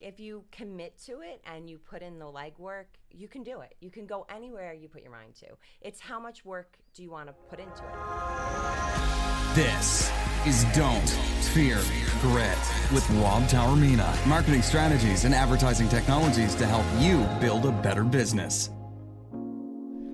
if you commit to it and you put in the legwork, you can do it. You can go anywhere you put your mind to. It's how much work do you want to put into it. This is Don't Fear Grit with Rob Taormina. Marketing strategies and advertising technologies to help you build a better business.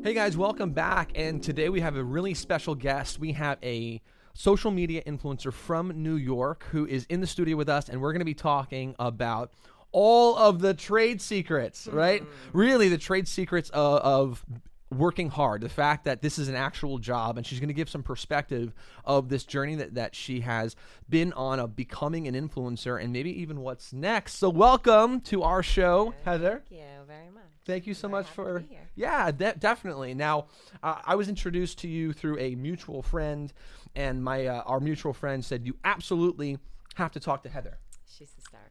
Hey guys, welcome back. And today we have a really special guest. We have a social media influencer from New York who is in the studio with us, and we're going to be talking about all of the trade secrets, right? Really, the trade secrets of working hard, the fact that this is an actual job, and she's going to give some perspective of this journey that she has been on of becoming an influencer and maybe even what's next. So welcome to our show, Heather. Thank you very much. Thank you so much for, to be here. yeah, definitely. Now, I was introduced to you through a mutual friend, and our mutual friend said you absolutely have to talk to Heather. She's hysterical.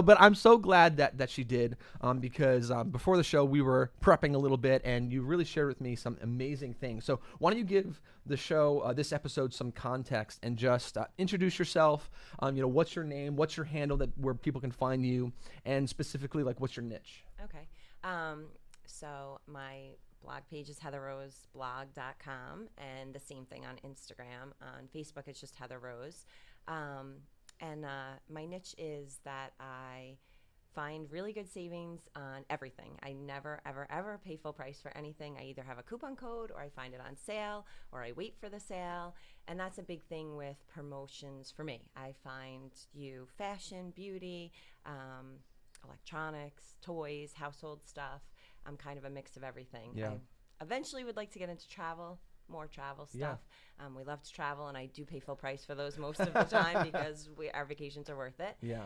But I'm so glad that she did, because before the show we were prepping a little bit, and you really shared with me some amazing things. So why don't you give the show, this episode, some context and just introduce yourself. What's your name, what's your handle, where people can find you, and specifically, like, what's your niche? Okay. So my blog page is heatherroseblog.com, and the same thing on Instagram. On Facebook, it's just Heather Rose. And my niche is that I find really good savings on everything. I never, ever, ever pay full price for anything. I either have a coupon code, or I find it on sale, or I wait for the sale. And that's a big thing with promotions for me. I find you fashion, beauty, electronics, toys, household stuff. I'm kind of a mix of everything. Yeah. I eventually would like to get into travel. More travel stuff. Yeah. We love to travel, and I do pay full price for those most of the time because our vacations are worth it. Yeah.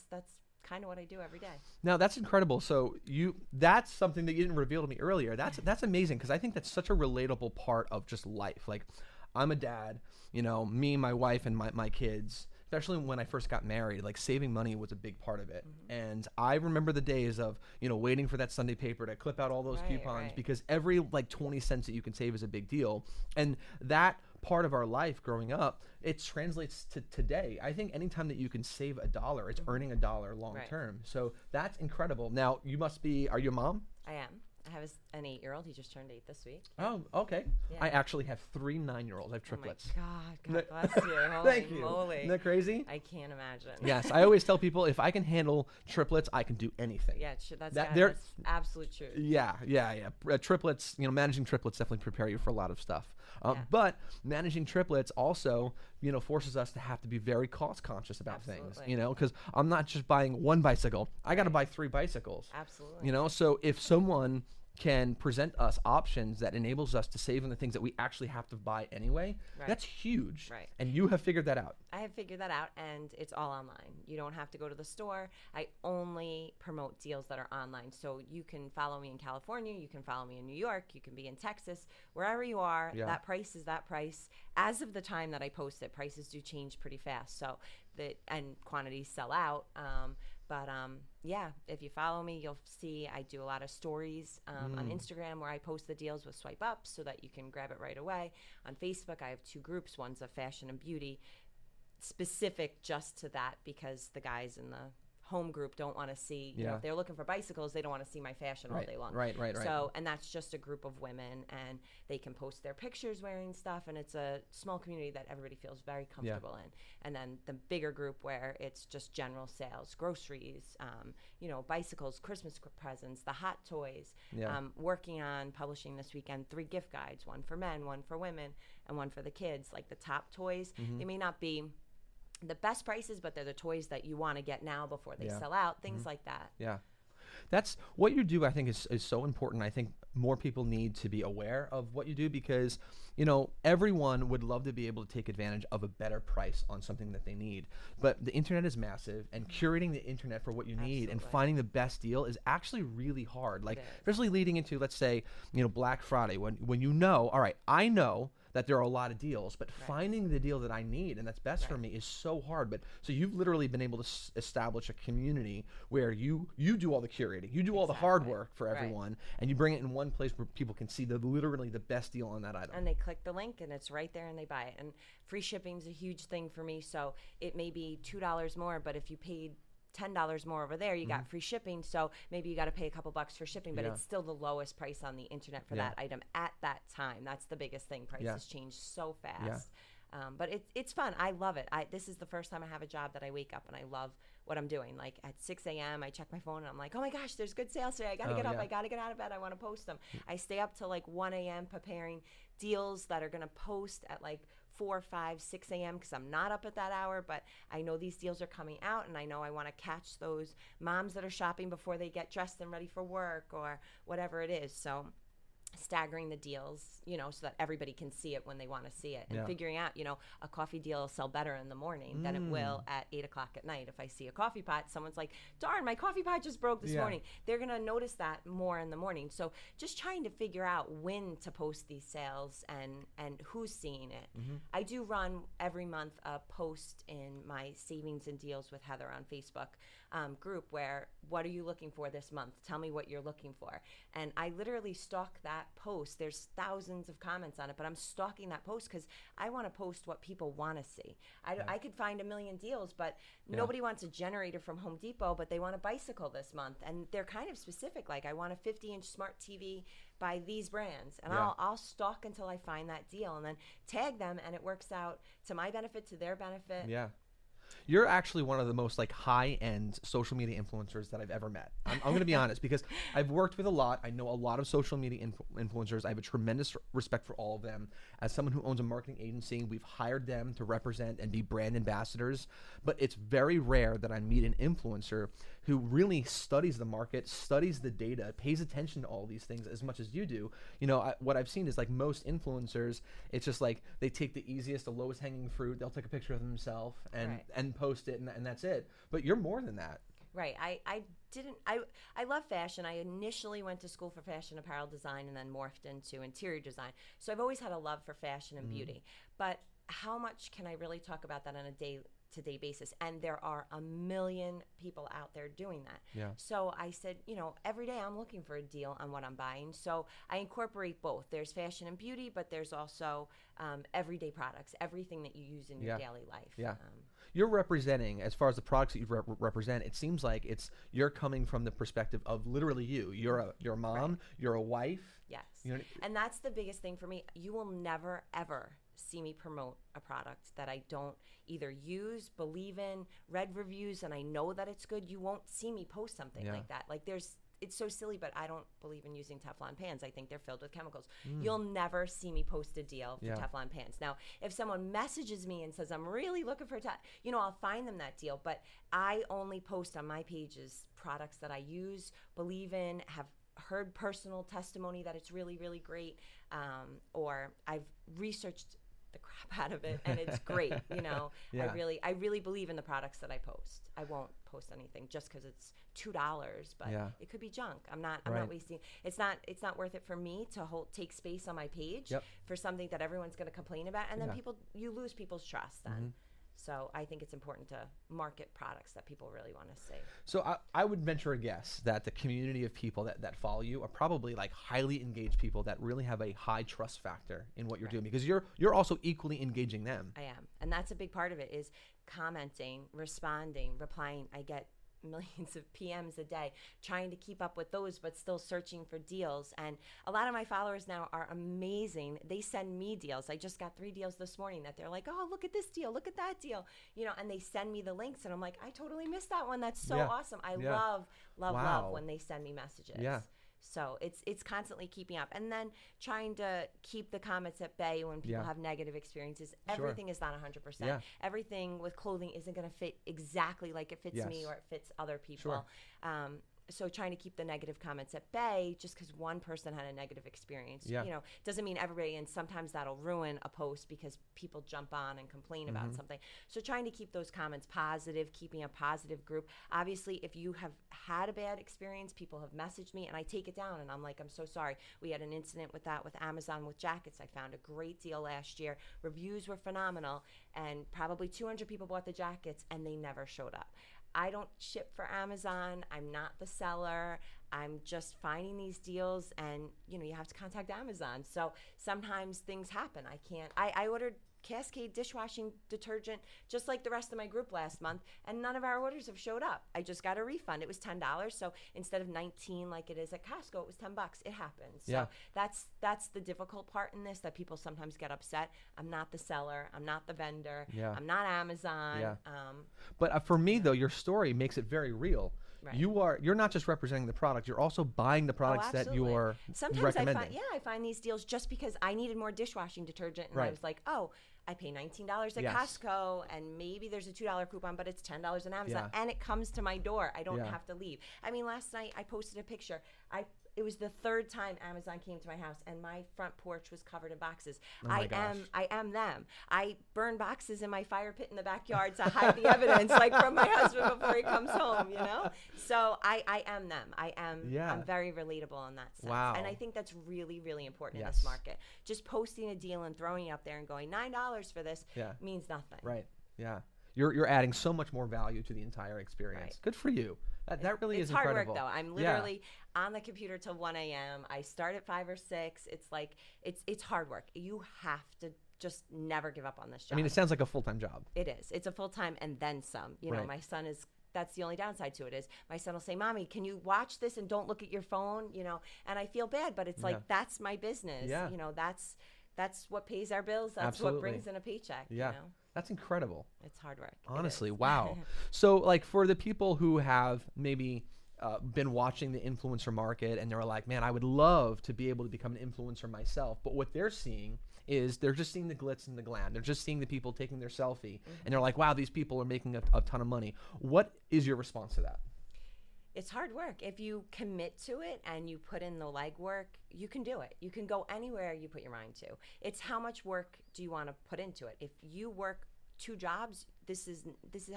That's kind of what I do every day. Now that's incredible. So that's something that you didn't reveal to me earlier. That's amazing, because I think that's such a relatable part of just life. Like, I'm a dad, me, my wife, and my kids. Especially when I first got married, like, saving money was a big part of it. Mm-hmm. And I remember the days of, waiting for that Sunday paper to clip out all those coupons, because every 20 cents that you can save is a big deal. And that part of our life growing up, it translates to today. I think anytime that you can save $1, it's earning $1 long term. So that's incredible. Now, are you a mom? I am. I have an 8-year-old. He just turned 8 this week. Oh, okay. Yeah. I actually have 3 9-year-olds. I have triplets. Oh my God. God bless you. Holy Thank you. moly. Isn't that crazy? I can't imagine. Yes. I always tell people, if I can handle triplets, I can do anything. Yeah, that's absolute truth. Yeah. Triplets, managing triplets definitely prepare you for a lot of stuff. But managing triplets also, forces us to have to be very cost conscious about things, because I'm not just buying one bicycle. I got to buy 3 bicycles. Absolutely. So if someone can present us options that enables us to save on the things that we actually have to buy anyway, that's huge. Right. And you have figured that out. I have figured that out, and it's all online. You don't have to go to the store. I only promote deals that are online. So you can follow me in California, you can follow me in New York, you can be in Texas, wherever you are. That price is that price. As of the time that I post it, prices do change pretty fast. So and quantities sell out. If you follow me, you'll see I do a lot of stories on Instagram where I post the deals with swipe up so that you can grab it right away. On Facebook, I have 2 groups. One's a fashion and beauty, specific just to that, because the guys in the home group don't want to see, if they're looking for bicycles, they don't want to see my fashion all day long. Right. So, and that's just a group of women, and they can post their pictures wearing stuff, and it's a small community that everybody feels very comfortable in. And then the bigger group where it's just general sales, groceries, bicycles, Christmas presents, the hot toys. Working on publishing this weekend 3 gift guides, one for men, one for women, and one for the kids. Like the top toys, they may not be the best prices, but they're the toys that you want to get now before they sell out, things like that. Yeah. That's what you do. I think is so important. I think more people need to be aware of what you do, because everyone would love to be able to take advantage of a better price on something that they need, but the internet is massive, and curating the internet for what you need and finding the best deal is actually really hard. Like, especially leading into, let's say, Black Friday, when all right, I know that there are a lot of deals, but finding the deal that I need and that's best for me is so hard. But so you've literally been able to establish a community where you do all the curating, you do all the hard work for everyone, and you bring it in one place where people can see literally the best deal on that item. And they click the link and it's right there and they buy it. And free shipping is a huge thing for me. So it may be $2 more, but if you paid $10 more over there, you got free shipping. So maybe you got to pay a couple bucks for shipping, but it's still the lowest price on the internet for that item at that time. That's the biggest thing. Prices change so fast. But it's fun. I love it. This is the first time I have a job that I wake up and I love what I'm doing. Like at 6 a.m., I check my phone and I'm like, oh my gosh, there's good sales today. I got to get up. I got to get out of bed. I want to post them. I stay up till like 1 a.m. preparing deals that are going to post at like 4, 5, 6 a.m. because I'm not up at that hour, but I know these deals are coming out and I know I want to catch those moms that are shopping before they get dressed and ready for work or whatever it is. So staggering the deals, so that everybody can see it when they want to see it, and figuring out, a coffee deal will sell better in the morning than it will at 8 o'clock at night. If I see a coffee pot, someone's like, darn, my coffee pot just broke this morning. They're going to notice that more in the morning. So just trying to figure out when to post these sales and who's seeing it. I do run every month a post in my Savings and Deals with Heather on Facebook group where, what are you looking for this month? Tell me what you're looking for. And I literally stalk that post. There's thousands of comments on it, but I'm stalking that post because I want to post what people want to see. I could find a million deals, but nobody wants a generator from Home Depot, but they want a bicycle this month. And they're kind of specific. Like, I want a 50-inch smart TV by these brands. And I'll stalk until I find that deal and then tag them, and it works out to my benefit, to their benefit. Yeah. You're actually one of the most high-end social media influencers that I've ever met. I'm going to be honest, because I've worked with a lot. I know a lot of social media influencers. I have a tremendous respect for all of them. As someone who owns a marketing agency, we've hired them to represent and be brand ambassadors. But it's very rare that I meet an influencer who really studies the market, studies the data, pays attention to all these things as much as you do. What I've seen is most influencers, it's just they take the easiest, the lowest hanging fruit. They'll take a picture of themselves and post it, and that's it. But you're more than that. Right. I love fashion. I initially went to school for fashion apparel design and then morphed into interior design. So I've always had a love for fashion and beauty. But how much can I really talk about that on a day-to-day basis? And there are a million people out there doing that. Yeah. So I said, every day I'm looking for a deal on what I'm buying. So I incorporate both. There's fashion and beauty, but there's also everyday products, everything that you use in your daily life. Yeah. You're representing, as far as the products that you represent, it seems like you're coming from the perspective of literally you. You're a mom, you're a wife. Yes. And that's the biggest thing for me. You will never, ever see me promote a product that I don't either use, believe in, read reviews, and I know that it's good. You won't see me post something like that. It's so silly, but I don't believe in using Teflon pans. I think they're filled with chemicals. You'll never see me post a deal for Teflon pans. Now, if someone messages me and says, I'm really looking for I'll find them that deal. But I only post on my pages products that I use, believe in, have heard personal testimony that it's really, really great, or I've researched the crap out of it and it's great. I really believe in the products that I post. I won't post anything just because it's $2, but it could be junk. I'm not wasting. It's not worth it for me to take space on my page for something that everyone's going to complain about, and then you lose people's trust then. So I think it's important to market products that people really want to see. So I would venture a guess that the community of people that follow you are probably highly engaged people that really have a high trust factor in what you're doing, because you're also equally engaging them. I am. And that's a big part of it, is commenting, responding, replying. I get millions of PMs a day, trying to keep up with those, but still searching for deals. And a lot of my followers now are amazing. They send me deals. I just got 3 deals this morning that they're like, oh, look at this deal, look at that deal, and they send me the links, and I'm like, I totally missed that one. That's so awesome. I love when they send me messages. Yeah. So it's constantly keeping up, and then trying to keep the comments at bay when people have negative experiences. Everything is not 100%. Yeah. Everything with clothing isn't going to fit exactly like it fits me or it fits other people. Sure. So trying to keep the negative comments at bay just because one person had a negative experience, Yeah. doesn't mean everybody, and sometimes that'll ruin a post because people jump on and complain about something. So trying to keep those comments positive, keeping a positive group. Obviously, if you have had a bad experience, people have messaged me and I take it down and I'm like, I'm so sorry. We had an incident with that with Amazon with jackets. I found a great deal last year. Reviews were phenomenal and probably 200 people bought the jackets and they never showed up. I don't ship for Amazon. I'm not the seller. I'm just finding these deals and, you have to contact Amazon. So sometimes things happen. I ordered Cascade dishwashing detergent just like the rest of my group last month, and none of our orders have showed up. I just got a refund. It was $10. So instead of $19 like it is at Costco, it was $10. It happens. Yeah. So that's the difficult part in this, that people sometimes get upset. I'm not the seller. I'm not the vendor. Yeah. I'm not Amazon. Yeah. But for me, though, your story makes it very real. Right. You're not just representing the product, you're also buying the products that absolutely. you're Sometimes recommending. I find these deals just because I needed more dishwashing detergent, and I Right. was like, oh, I pay $19 at Yes. Costco, and maybe there's a $2 coupon, but it's $10 on Amazon, Yeah. and it comes to my door. I don't Yeah. have to leave. I mean, last night I posted a picture. It was the third time Amazon came to my house, and my front porch was covered in boxes. Oh my gosh. I am them. I burn boxes in my fire pit in the backyard to hide the evidence, like from my husband before he comes home, So I am them. I'm very relatable in that sense. Wow. And I think that's really, really important in Yes. this market. Just posting a deal and throwing it up there and going $9 for this means nothing. Right. Yeah. You're adding so much more value to the entire experience. Right. Good for you. That really is It's hard incredible. work, though. I'm literally on the computer till 1 a.m. I start at 5 or 6. It's like, it's hard work. You have to just never give up on this job. I mean, it sounds like a full-time job. It is. It's a full-time and then some. Right. My son is, that's the only downside to it is my son will say, Mommy, can you watch this and don't look at your phone? And I feel bad, but it's like, that's my business. Yeah. That's what pays our bills. That's Absolutely. what brings in a paycheck. Yeah. That's incredible. It's hard work. It Honestly, is. wow. So, like, for the people who have maybe been watching the influencer market and they're like, man, I would love to be able to become an influencer myself. But what they're seeing is they're just seeing the glitz and the glam. They're just seeing the people taking their selfie. And they're like, wow, these people are making a ton of money. What is your response to that? It's hard work. If you commit to it and you put in the legwork, you can do it. You can go anywhere you put your mind to. It's how much work do you want to put into it. If you work 2 jobs, this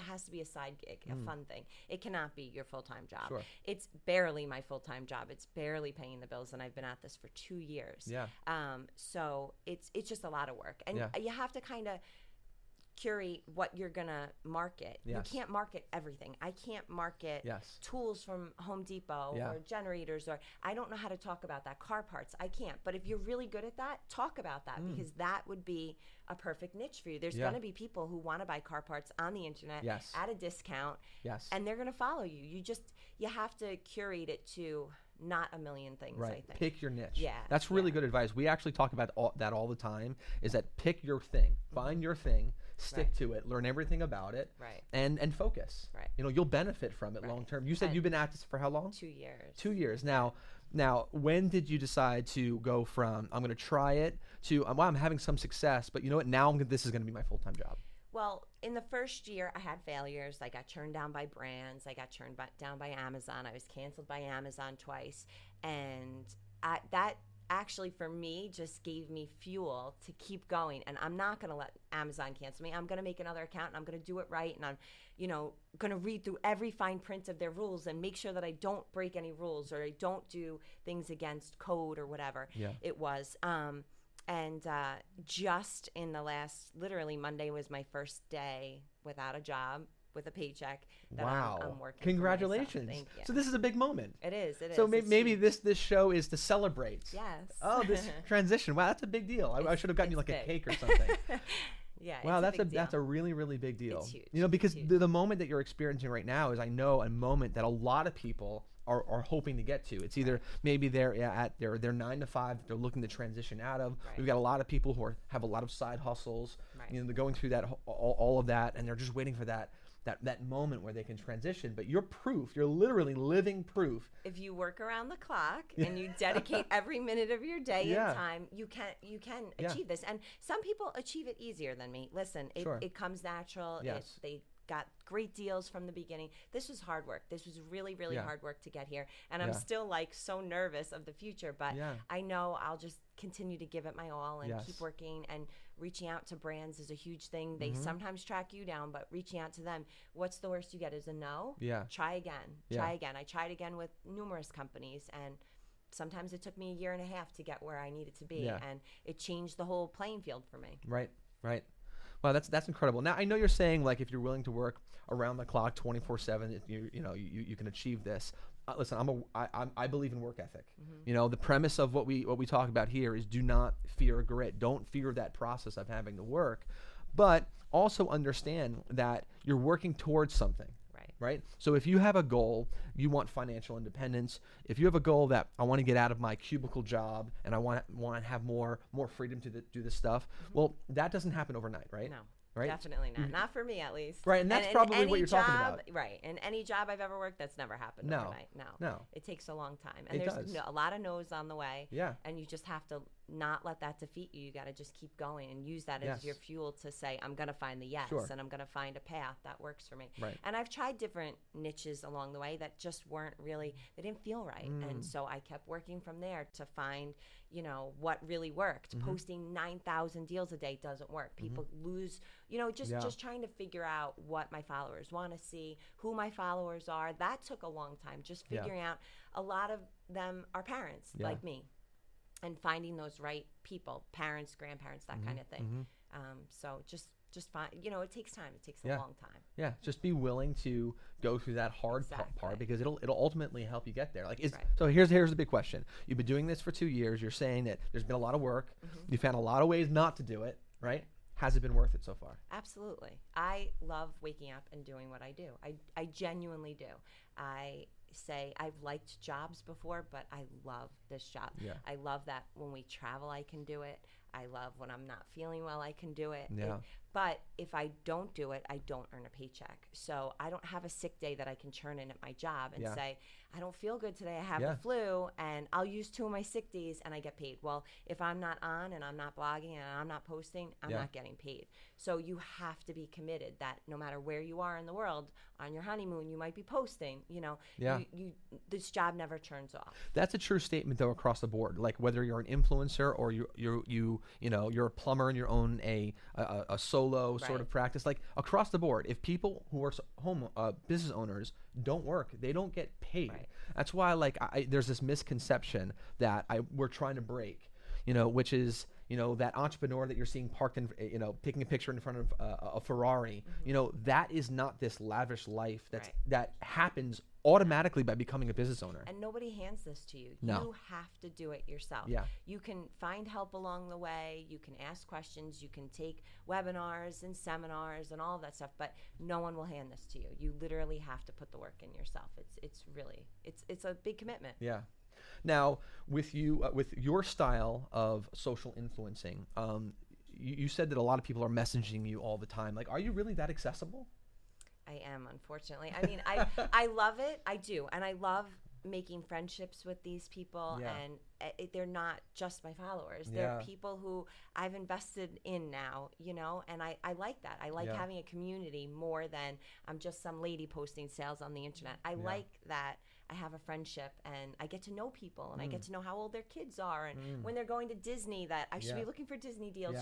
has to be a side gig, a fun thing. It cannot be your full-time job. Sure. It's barely my full-time job. It's barely paying the bills, and I've been at this for 2 years. Yeah. So it's just a lot of work, and Yeah. you have to kind of curate what you're gonna market. Yes. You can't market everything. I can't market Yes. tools from Home Depot Yeah. or generators, or I don't know how to talk about that. Car parts, I can't. But if you're really good at that, talk about that because that would be a perfect niche for you. There's Yeah. going to be people who want to buy car parts on the internet Yes. at a discount, Yes. and they're going to follow you. You have to curate it to not a million things, I Right. think. Pick your niche. Yeah, That's really yeah. good advice. We actually talk about that all the time, is that pick your thing. Find your thing, stick Right. to it, learn everything about it, Right. and focus. Right. You'll benefit from it Right. long term. You said And- you've been at this for how long? 2 years. 2 years. Now, when did you decide to go from, I'm going to try it, to, well, I'm having some success, but you know what, now this is going to be my full-time job? Well, in the first year, I had failures. I got turned down by brands. I got turned down by Amazon. I was canceled by Amazon twice. And that actually, for me, just gave me fuel to keep going. And I'm not going to let Amazon cancel me. I'm going to make another account, and I'm going to do it right. And I'm, going to read through every fine print of their rules and make sure that I don't break any rules or I don't do things against code or whatever it was. And just in the literally Monday was my first day without a job, with a paycheck that Wow. I'm working. Congratulations. Thank you. So this is a big moment. It is. It is. So It's maybe huge. this show is to celebrate. Yes. Oh, this transition. Wow, that's a big deal. I should have gotten you like it's a big. cake or something. Yeah. Wow, it's that's a a really, really big deal. It's huge. Because It's huge. the moment that you're experiencing right now is, I know, a moment that a lot of people are hoping to get to. It's either maybe they're at their 9 to 5 that they're looking to transition out of. Right. We've got a lot of people who have a lot of side hustles. Right. They're going through that all of that, and they're just waiting for that moment where they can transition. But you're proof. You're literally living proof. If you work around the clock and you dedicate every minute of your day Yeah. and time, you can Yeah. achieve this. And some people achieve it easier than me. Listen, Sure. it comes natural. Yes. They got great deals from the beginning. This was hard work. This was really, really hard work to get here. And I'm still like so nervous of the future, but I know I'll just continue to give it my all and keep working, and reaching out to brands is a huge thing. They sometimes track you down, but reaching out to them, what's the worst you get is a no. Try again. Try again. I tried again with numerous companies, and sometimes it took me a year and a half to get where I needed to be, and it changed the whole playing field for me. Right. Well, that's incredible. Now I know you're saying like if you're willing to work around the clock 24/7, you can achieve this. Listen, I believe in work ethic. You know, the premise of what we talk about here is do not fear grit. Don't fear that process of having to work, but also understand that you're working towards something. Right? So if you have a goal, you want financial independence. If you have a goal that I want to get out of my cubicle job and I want to have more freedom to do this stuff, well, that doesn't happen overnight, right? No. Right? Definitely not. Not for me, at least. Right, and that's probably what you're talking about. Right, in any job I've ever worked, that's never happened overnight. No. It takes a long time. And there's a lot of no's on the way. Yeah. And you just have to not let that defeat you. You got to just keep going and use that as your fuel to say, I'm going to find the yes, and I'm going to find a path that works for me. Right. And I've tried different niches along the way that just weren't really, they didn't feel right. And so I kept working from there to find, what really worked. Posting 9,000 deals a day doesn't work. People lose, just trying to figure out what my followers want to see, who my followers are. That took a long time, just figuring out. A lot of them are parents like me, and finding those right people, parents, grandparents, that kind of thing. So just find, it takes time. It takes a long time. Yeah, just be willing to go through that hard part, because it'll ultimately help you get there. So here's the big question. You've been doing this for 2 years. You're saying that there's been a lot of work. You found a lot of ways not to do it, right? Has it been worth it so far? Absolutely. I love waking up and doing what I do. I genuinely do. I say I've liked jobs before, but I love this job. Yeah. I love that when we travel, I can do it. I love when I'm not feeling well, I can do it. Yeah. But if I don't do it, I don't earn a paycheck. So I don't have a sick day that I can churn in at my job and say, I don't feel good today, I have the flu, and I'll use 2 of my sick days and I get paid. Well, if I'm not on and I'm not blogging and I'm not posting, I'm not getting paid. So you have to be committed that no matter where you are in the world, on your honeymoon, you might be posting, this job never turns off. That's a true statement though across the board. Like whether you're an influencer or you're a plumber and you own a solo sort of practice, like across the board, if people who are business owners don't work, they don't get paid. Right. That's why there's this misconception that we're trying to break, which is, that entrepreneur that you're seeing parked in, taking a picture in front of a Ferrari, that is not this lavish life that happens automatically by becoming a business owner. And nobody hands this to you. No. You have to do it yourself. Yeah. You can find help along the way. You can ask questions. You can take webinars and seminars and all of that stuff, but no one will hand this to you. You literally have to put the work in yourself. It's a big commitment. Yeah. Now, with your style of social influencing, you said that a lot of people are messaging you all the time. Like, are you really that accessible? I am, unfortunately. I mean, I love it. I do. And I love making friendships with these people. Yeah. And they're not just my followers. They're people who I've invested in now, and I like that. I like having a community more than I'm just some lady posting sales on the internet. I like that I have a friendship and I get to know people and I get to know how old their kids are and when they're going to Disney that I should be looking for Disney deals,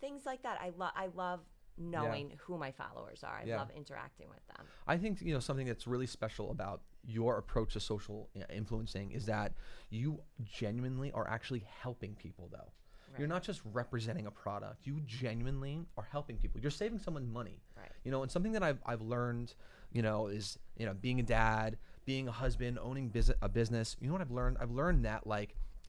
things like that. I love knowing who my followers are. I love interacting with them. I think something that's really special about your approach to social influencing is that you genuinely are actually helping people though. Right. You're not just representing a product. You genuinely are helping people. You're saving someone money. Right. And something that I've learned, is being a dad, being a husband, owning a business. You know what I've learned? I've learned that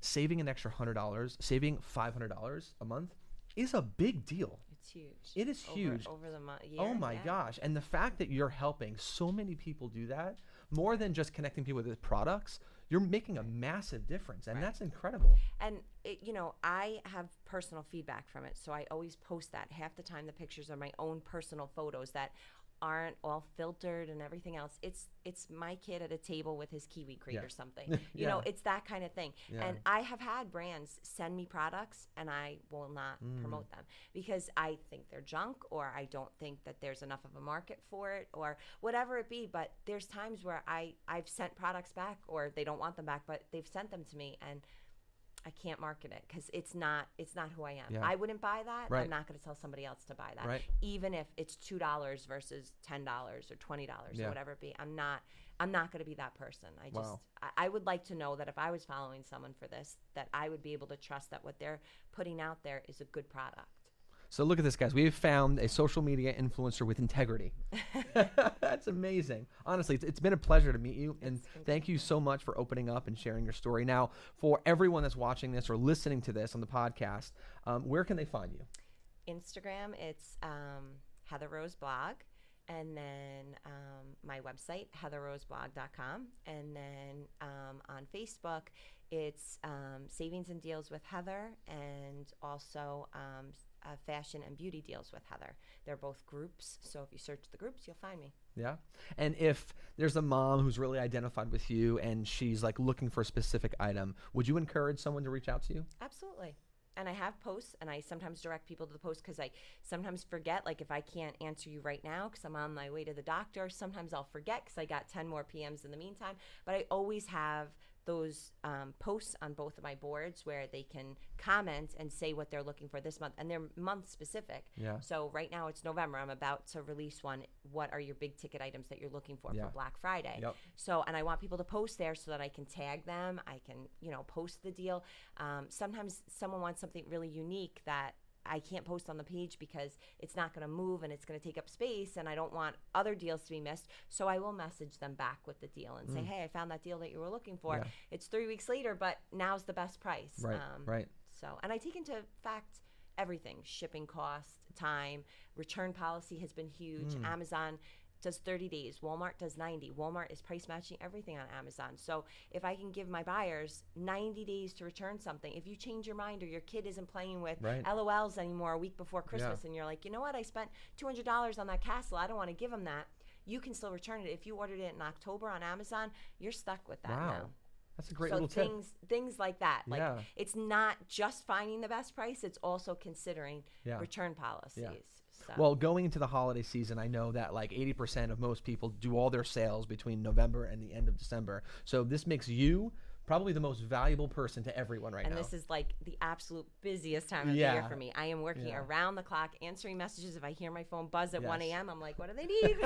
saving an extra $100, saving $500 a month is a big deal. It's huge. It is huge. Over the year. Oh my gosh. And the fact that you're helping so many people do that, more than just connecting people with products, you're making a massive difference. And that's incredible. And, I have personal feedback from it. So I always post that. Half the time the pictures are my own personal photos that aren't all filtered and everything else. It's my kid at a table with his kiwi crate or something. You know, it's that kind of thing. And I have had brands send me products and I will not promote them because I think they're junk, or I don't think that there's enough of a market for it, or whatever it be. But there's times where I've sent products back, or they don't want them back, but they've sent them to me and I can't market it because it's not who I am. Yeah. I wouldn't buy that. Right. I'm not going to tell somebody else to buy that, Right. even if it's $2 versus $10 or $20 or whatever it be. I'm not going to be that person. I would like to know that if I was following someone for this, that I would be able to trust that what they're putting out there is a good product. So look at this, guys. We've found a social media influencer with integrity. That's amazing. Honestly, it's been a pleasure to meet you. And thank you so much for opening up and sharing your story. Now, for everyone that's watching this or listening to this on the podcast, where can they find you? Instagram, it's Heather Rose Blog. And then my website, heatherroseblog.com. And then on Facebook, it's Savings and Deals with Heather, and also Fashion and Beauty Deals with Heather. They're both groups, so if you search the groups, you'll find me. Yeah. And if there's a mom who's really identified with you and she's like looking for a specific item, would you encourage someone to reach out to you? Absolutely. And I have posts, and I sometimes direct people to the post because I sometimes forget, like if I can't answer you right now because I'm on my way to the doctor, sometimes I'll forget because I got 10 more PMs in the meantime. But I always have those posts on both of my boards where they can comment and say what they're looking for this month, and they're month specific. Yeah. So right now it's November. I'm about to release one. What are your big ticket items that you're looking for Black Friday? Yep. So, and I want people to post there so that I can tag them. I can, post the deal. Sometimes someone wants something really unique that I can't post on the page because it's not going to move and it's going to take up space, and I don't want other deals to be missed. So I will message them back with the deal and say, hey, I found that deal that you were looking for. Yeah. It's 3 weeks later, but now's the best price. Right, right. So, and I take into fact everything: shipping cost, time, return policy has been huge. Amazon does 30 days. Walmart does 90. Walmart is price matching everything on Amazon. So if I can give my buyers 90 days to return something, if you change your mind or your kid isn't playing with LOLs anymore a week before Christmas and you're like, you know what, I spent $200 on that castle, I don't want to give them that, you can still return it. If you ordered it in October on Amazon, you're stuck with that now. That's a great little tip. Things like that. Like it's not just finding the best price, it's also considering return policies. Yeah. So. Well, going into the holiday season, I know that like 80% of most people do all their sales between November and the end of December. So this makes you probably the most valuable person to everyone right now. And this is like the absolute busiest time of the year for me. I am working around the clock, answering messages. If I hear my phone buzz at 1 a.m., I'm like, what do they need?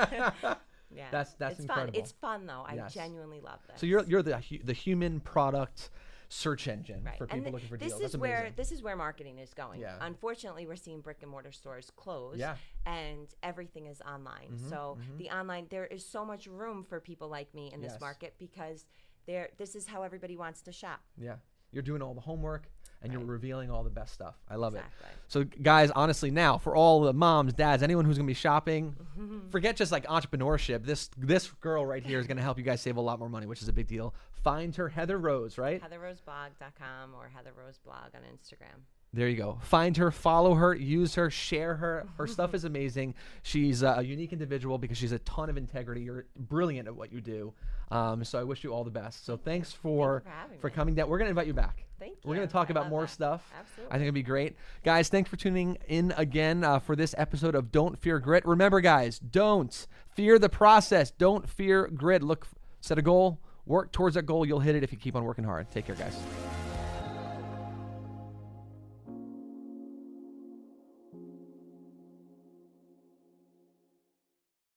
Yeah, that's it's incredible. Fun. It's fun though. I genuinely love this. So you're the human product search engine for people looking for deals. This is where marketing is going. Yeah. Unfortunately, we're seeing brick and mortar stores close, and everything is online. So the online, there is so much room for people like me in this market because this is how everybody wants to shop. Yeah, you're doing all the homework and you're revealing all the best stuff. I love it. So guys, honestly, now for all the moms, dads, anyone who's gonna be shopping, forget just like entrepreneurship. This girl right here is gonna help you guys save a lot more money, which is a big deal. Find her, Heather Rose, right? HeatherRoseBlog.com or Heather Rose Blog on Instagram. There you go. Find her, follow her, use her, share her. Her stuff is amazing. She's a unique individual because she's a ton of integrity. You're brilliant at what you do. So I wish you all the best. So thanks for coming down. We're going to invite you back. Thank you. We're going to talk about more stuff. Absolutely. I think it'd be great. Guys, thanks for tuning in again for this episode of Don't Fear Grit. Remember, guys, don't fear the process. Don't fear grit. Set a goal. Work towards that goal. You'll hit it if you keep on working hard. Take care, guys.